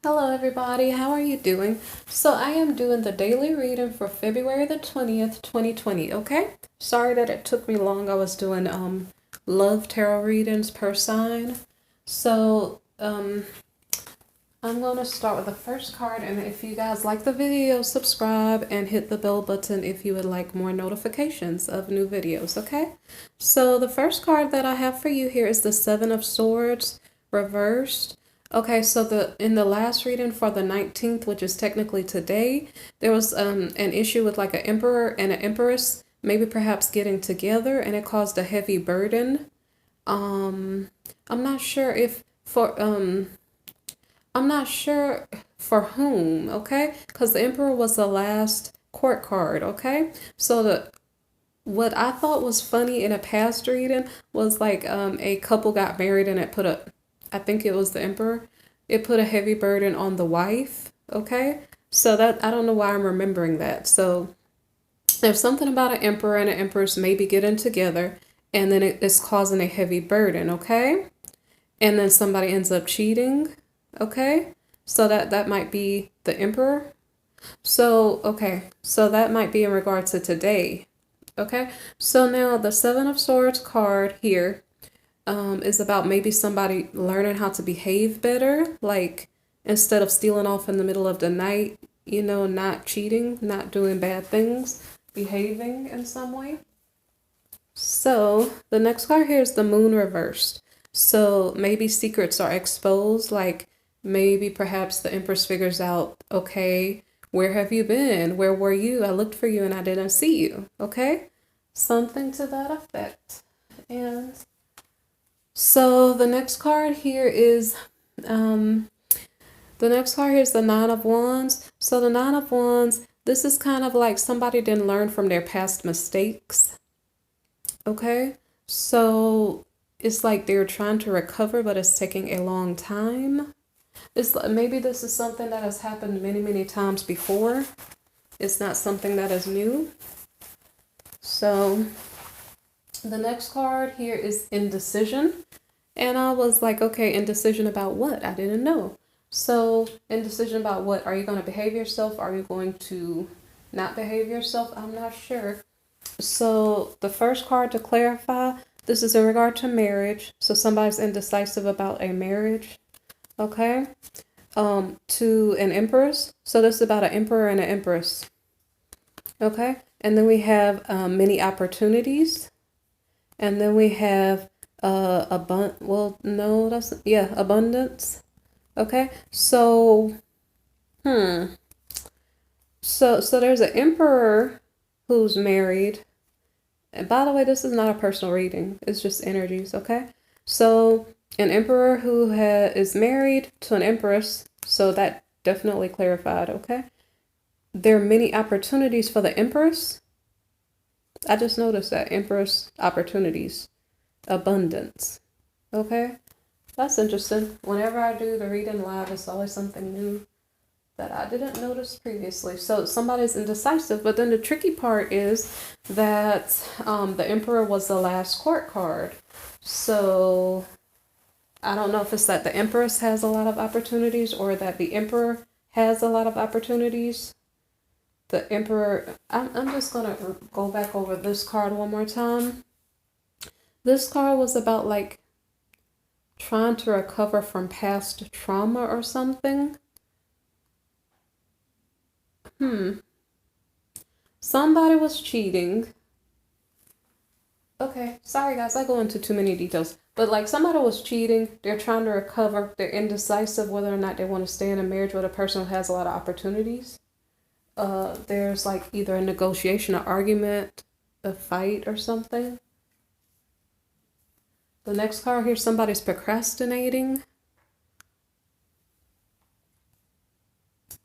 Hello everybody, how are you doing? So I am doing the daily reading for February the 20th, 2020, okay? Sorry that it took me long. I was doing love tarot readings per sign. So I'm going to start with the first card, and if you guys like the video, subscribe and hit the bell button if you would like more notifications of new videos, okay? So the first card that I have for you here is the Seven of Swords reversed. Okay, so in the last reading for the 19th, which is technically today, there was an issue with like an emperor and an empress, maybe perhaps getting together, and it caused a heavy burden. I'm not sure if for I'm not sure for whom, okay? Because the emperor was the last court card, okay? So what I thought was funny in a past reading was like a couple got married and I think it was the emperor, it put a heavy burden on the wife, okay? So that, I don't know why I'm remembering that. So there's something about an emperor and an empress maybe getting together, and then it's causing a heavy burden, okay? And then somebody ends up cheating, okay? So that might be the emperor. So, okay, so that might be in regard to today, okay? So now the Seven of Swords card here is about maybe somebody learning how to behave better, like instead of stealing off in the middle of the night, you know, not cheating, not doing bad things, behaving in some way. So the next card here is the Moon reversed. So maybe secrets are exposed, like maybe perhaps the Empress figures out, okay, where have you been? Where were you? I looked for you and I didn't see you, okay? Something to that effect. And so the next card here is the Nine of Wands. So the Nine of Wands, this is kind of like somebody didn't learn from their past mistakes. Okay, so it's like they're trying to recover, but it's taking a long time. Maybe this is something that has happened many, many times before. It's not something that is new. So the next card here is indecision. And I was like, okay, indecision about what? I didn't know. So indecision about what? Are you going to behave yourself? Are you going to not behave yourself? I'm not sure. So the first card to clarify, this is in regard to marriage. So somebody's indecisive about a marriage. Okay. To an empress. So this is about an emperor and an empress. Okay. And then we have many opportunities. And then we have abundance. Okay. So so there's an emperor who's married. And by the way, this is not a personal reading. It's just energies, okay? So an emperor who is married to an empress. So that definitely clarified, okay? There are many opportunities for the empress. I just noticed that. Empress, opportunities, abundance, okay? That's interesting. Whenever I do the reading live, it's always something new that I didn't notice previously. So somebody's indecisive, but then the tricky part is that the Emperor was the last court card. So I don't know if it's that the Empress has a lot of opportunities or that the Emperor has a lot of opportunities. The Emperor, I'm just going to go back over this card one more time. This card was about like trying to recover from past trauma or something. Somebody was cheating. Okay, sorry guys, I go into too many details. But like somebody was cheating, they're trying to recover, they're indecisive whether or not they want to stay in a marriage with a person who has a lot of opportunities. There's like either a negotiation, an argument, a fight or something. The next card here, somebody's procrastinating.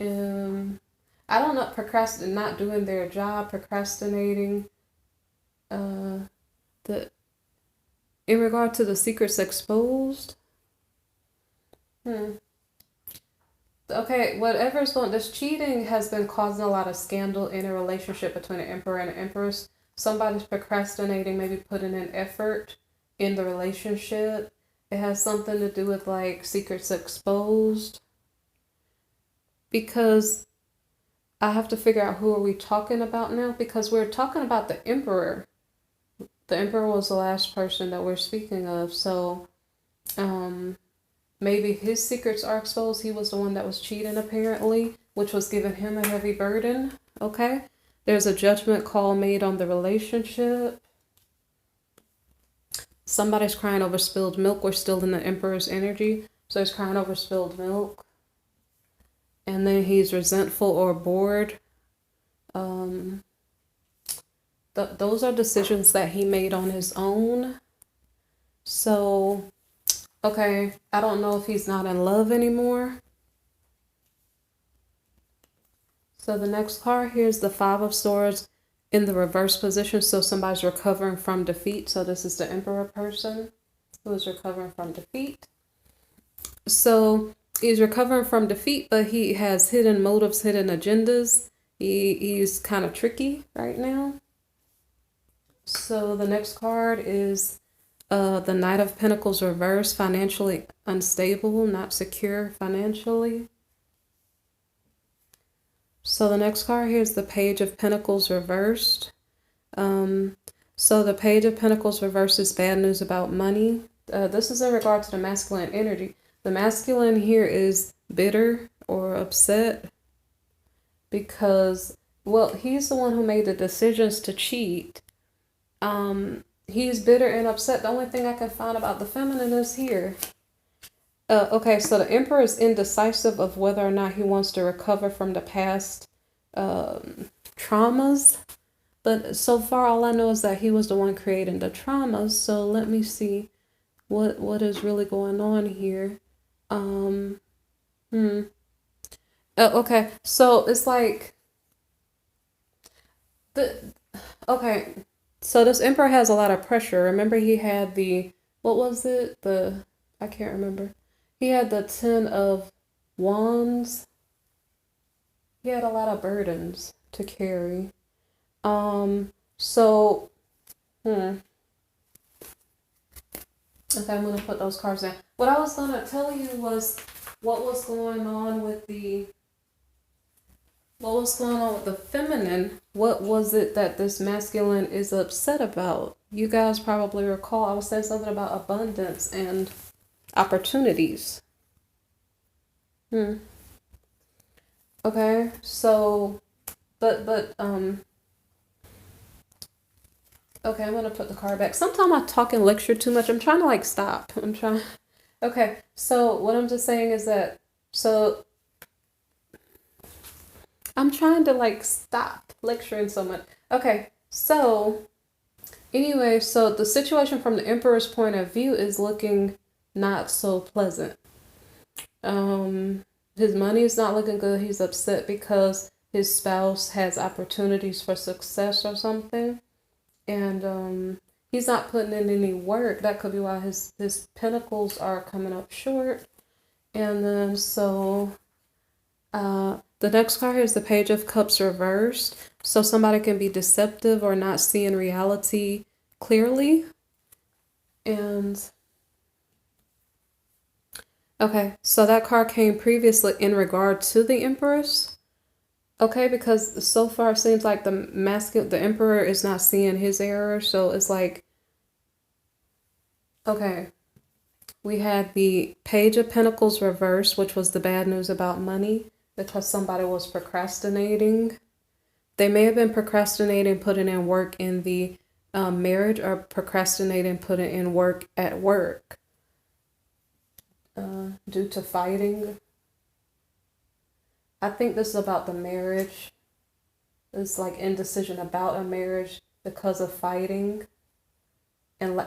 I don't know, not doing their job, procrastinating. In regard to the secrets exposed. Okay, this cheating has been causing a lot of scandal in a relationship between an emperor and an empress. Somebody's procrastinating, maybe putting in effort in the relationship. It has something to do with like secrets exposed. because I have to figure out who are we talking about now, because we're talking about the Emperor. The Emperor was the last person that we're speaking of. So maybe his secrets are exposed. He was the one that was cheating, apparently, which was giving him a heavy burden. Okay. There's a judgment call made on the relationship. Somebody's crying over spilled milk. We're still in the Emperor's energy. So he's crying over spilled milk. And then he's resentful or bored. Those are decisions that he made on his own. So, okay, I don't know if he's not in love anymore. So the next card here is the Five of Swords in the reverse position. So somebody's recovering from defeat. So this is the Emperor person who is recovering from defeat. So he's recovering from defeat, but he has hidden motives, hidden agendas. He's kind of tricky right now. So the next card is the Knight of Pentacles reversed, financially unstable, not secure financially. So the next card here is the Page of Pentacles reversed. So the Page of Pentacles reversed is bad news about money. This is in regard to the masculine energy. The masculine here is bitter or upset because, well, he's the one who made the decisions to cheat. He's bitter and upset. The only thing I can find about the feminine is here. Okay, so the Emperor is indecisive of whether or not he wants to recover from the past traumas. But so far, all I know is that he was the one creating the traumas. So let me see what is really going on here. Okay, so it's like okay, so this Emperor has a lot of pressure. Remember, he had what was it? I can't remember. He had the 10 of Wands. He had a lot of burdens to carry. So, okay, I'm going to put those cards down. What I was going to tell you was what was going on with the feminine. What was it that this masculine is upset about? You guys probably recall I was saying something about abundance and opportunities. Okay, so, but, okay, I'm gonna put the card back. Sometimes I talk and lecture too much. I'm trying to like stop. Okay, so what I'm just saying is that, so I'm trying to like stop lecturing so much. Okay, so anyway, so the situation from the Emperor's point of view is looking not so pleasant. His money is not looking good. He's upset because his spouse has opportunities for success or something. And he's not putting in any work. That could be why his pentacles are coming up short. And then so the next card is the Page of Cups reversed. So somebody can be deceptive or not seeing reality clearly. And okay, so that card came previously in regard to the Empress. Okay, because so far it seems like the Emperor is not seeing his error. So it's like, okay, we had the Page of Pentacles reversed, which was the bad news about money because somebody was procrastinating. They may have been procrastinating putting in work in the marriage or procrastinating putting in work at work. Due to fighting. I think this is about the marriage. It's like indecision about a marriage because of fighting. And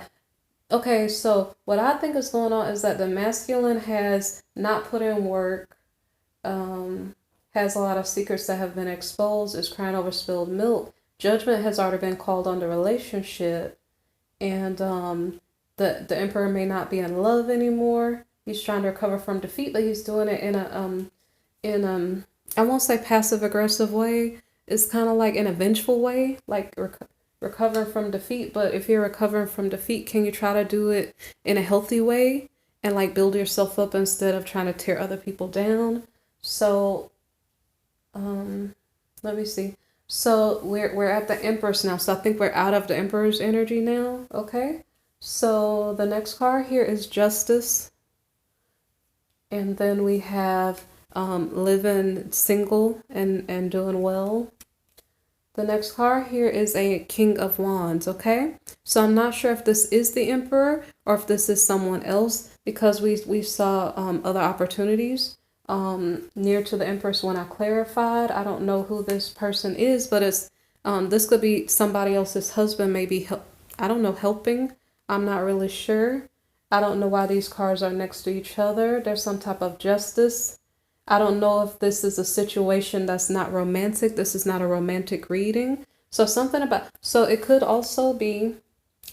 okay, so what I think is going on is that the masculine has not put in work, has a lot of secrets that have been exposed, is crying over spilled milk. Judgment has already been called on the relationship, and the Emperor may not be in love anymore. He's trying to recover from defeat, but he's doing it in I won't say passive aggressive way. It's kind of like in a vengeful way, like recovering from defeat. But if you're recovering from defeat, can you try to do it in a healthy way and like build yourself up instead of trying to tear other people down? So Let me see. So we're at the Empress now. So I think we're out of the Emperor's energy now. Okay. So the next card here is Justice. And then we have living single and doing well. The next card here is a King of Wands, okay? So I'm not sure if this is the Emperor or if this is someone else, because we saw other opportunities near to the Empress when I clarified. I don't know who this person is, but it's this could be somebody else's husband, maybe I don't know, helping. I'm not really sure. I don't know why these cards are next to each other. There's some type of justice. I don't know if this is a situation that's not romantic. This is not a romantic reading. So something about, so it could also be,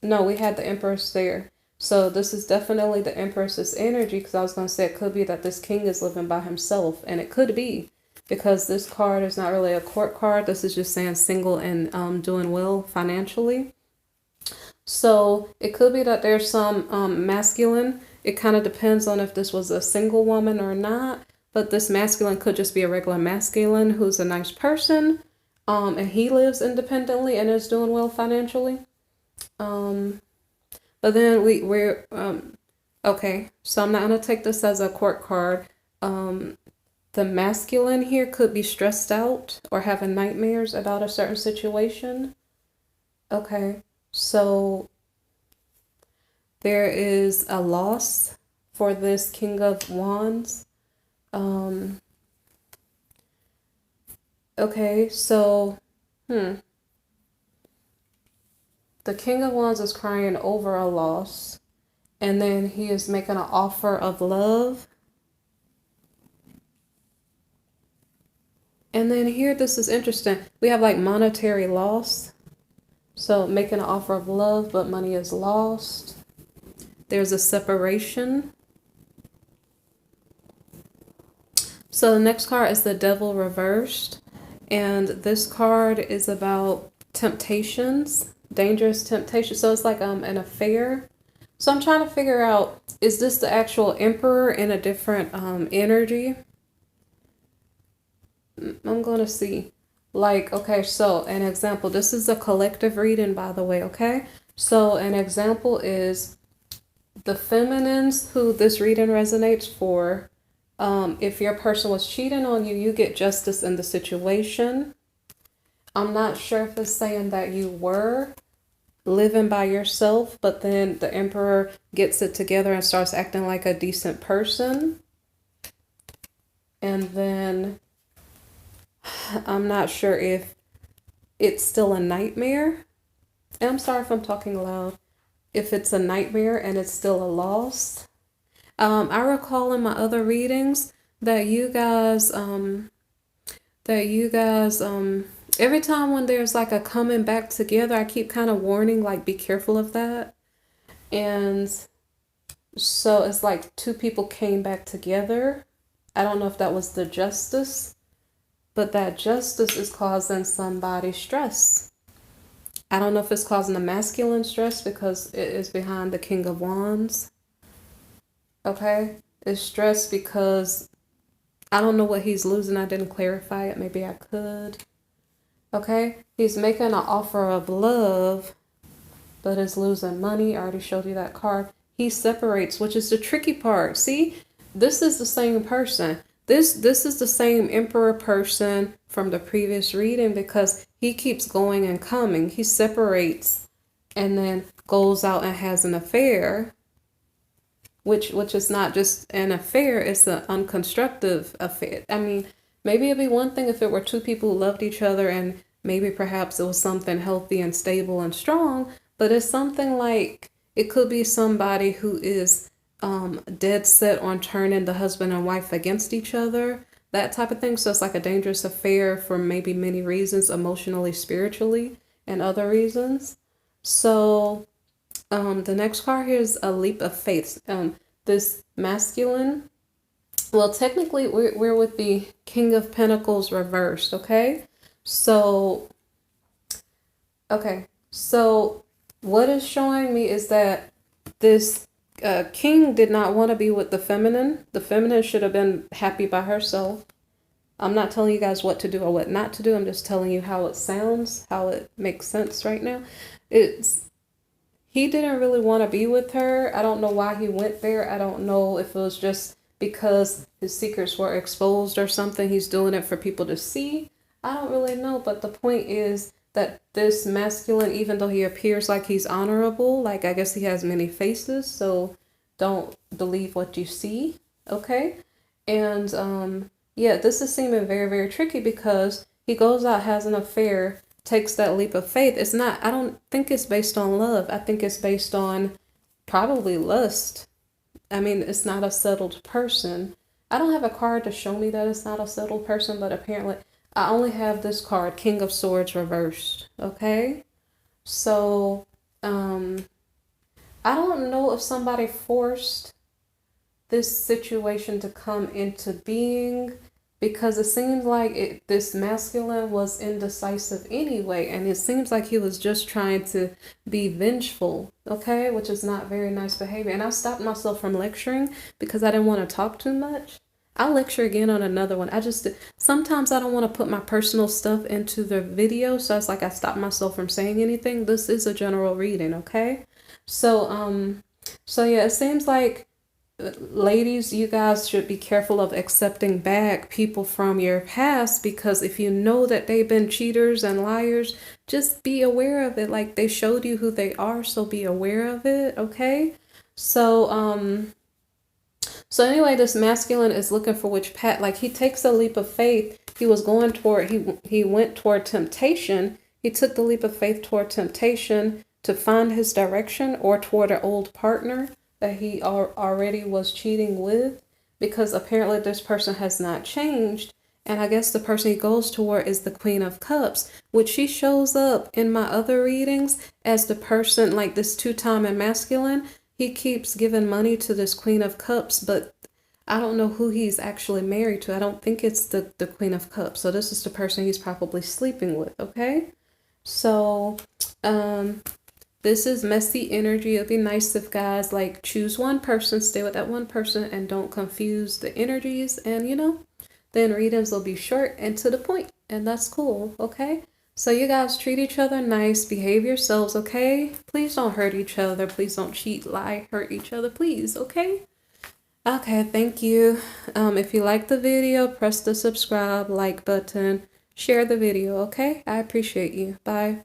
no, we had the Empress there. So this is definitely the Empress's energy, because I was going to say it could be that this king is living by himself. And it could be, because this card is not really a court card. This is just saying single and doing well financially. So it could be that there's some masculine. It kind of depends on if this was a single woman or not. But this masculine could just be a regular masculine who's a nice person, and he lives independently and is doing well financially. But then we're okay. So I'm not gonna take this as a court card. The masculine here could be stressed out or having nightmares about a certain situation. Okay, so there is a loss for this King of Wands. Okay, so, the King of Wands is crying over a loss, and then he is making an offer of love. And then here, this is interesting. We have like monetary loss. So making an offer of love, but money is lost. There's a separation. So the next card is the Devil reversed. And this card is about temptations, dangerous temptations. So it's like an affair. So I'm trying to figure out, is this the actual Emperor in a different energy? I'm going to see. Like, okay, so an example. This is a collective reading, by the way, okay? So an example is the feminines who this reading resonates for. If your person was cheating on you, you get justice in the situation. I'm not sure if it's saying that you were living by yourself, but then the Emperor gets it together and starts acting like a decent person. And then I'm not sure if it's still a nightmare. And I'm sorry if I'm talking loud. If it's a nightmare and it's still a loss. I recall in my other readings that you guys, every time when there's like a coming back together, I keep kind of warning, like, be careful of that. And so it's like two people came back together. I don't know if that was the justice, but that justice is causing somebody stress. I don't know if it's causing the masculine stress because it is behind the King of Wands. Okay, it's stress because I don't know what he's losing. I didn't clarify it. Maybe I could. Okay, he's making an offer of love, but is losing money. I already showed you that card. He separates, which is the tricky part. See, this is the same person. This is the same Emperor person from the previous reading, because he keeps going and coming. He separates and then goes out and has an affair. Which is not just an affair, it's an unconstructive affair. I mean, maybe it'd be one thing if it were two people who loved each other and maybe perhaps it was something healthy and stable and strong, but it's something like, it could be somebody who is dead set on turning the husband and wife against each other, that type of thing. So it's like a dangerous affair for maybe many reasons, emotionally, spiritually, and other reasons. So the next card here is a leap of faith. This masculine, well, technically we're with the King of Pentacles reversed, okay? So, what is showing me is that this king did not want to be with the feminine. The feminine should have been happy by herself. I'm not telling you guys what to do or what not to do. I'm just telling you how it sounds, how it makes sense right now. It's He didn't really want to be with her. I don't know why he went there. I don't know if it was just because his secrets were exposed or something. He's doing it for people to see. I don't really know, but the point is that this masculine, even though he appears like he's honorable, like I guess he has many faces, so don't believe what you see, okay? And yeah, this is seeming very, very tricky because he goes out, has an affair, takes that leap of faith. It's not, I don't think it's based on love. I think it's based on probably lust. I mean, it's not a settled person. I don't have a card to show me that it's not a settled person, but apparently I only have this card, King of Swords reversed. Okay? So, I don't know if somebody forced this situation to come into being because it seems like this masculine was indecisive anyway, and it seems like he was just trying to be vengeful, okay, which is not very nice behavior. And I stopped myself from lecturing because I didn't want to talk too much. I'll lecture again on another one. Sometimes I don't want to put my personal stuff into the video, so it's like I stopped myself from saying anything. This is a general reading, okay? So yeah, it seems like ladies, you guys should be careful of accepting back people from your past because if you know that they've been cheaters and liars, just be aware of it. Like they showed you who they are, so be aware of it, okay? So anyway, this masculine is looking for which path. Like he takes a leap of faith. He went toward temptation. He took the leap of faith toward temptation to find his direction or toward an old partner that he already was cheating with because apparently this person has not changed. And I guess the person he goes toward is the Queen of Cups, which she shows up in my other readings as the person like this two-time and masculine. He keeps giving money to this Queen of Cups, but I don't know who he's actually married to. I don't think it's the Queen of Cups. So this is the person he's probably sleeping with, okay? So, this is messy energy. It'd be nice if guys like choose one person, stay with that one person, and don't confuse the energies. And then readings will be short and to the point, and that's cool, okay? So you guys treat each other nice, behave yourselves, okay? Please don't hurt each other. Please don't cheat, lie, hurt each other, please, okay? Okay, thank you. If you like the video, press the subscribe, like button, share the video, okay? I appreciate you. Bye.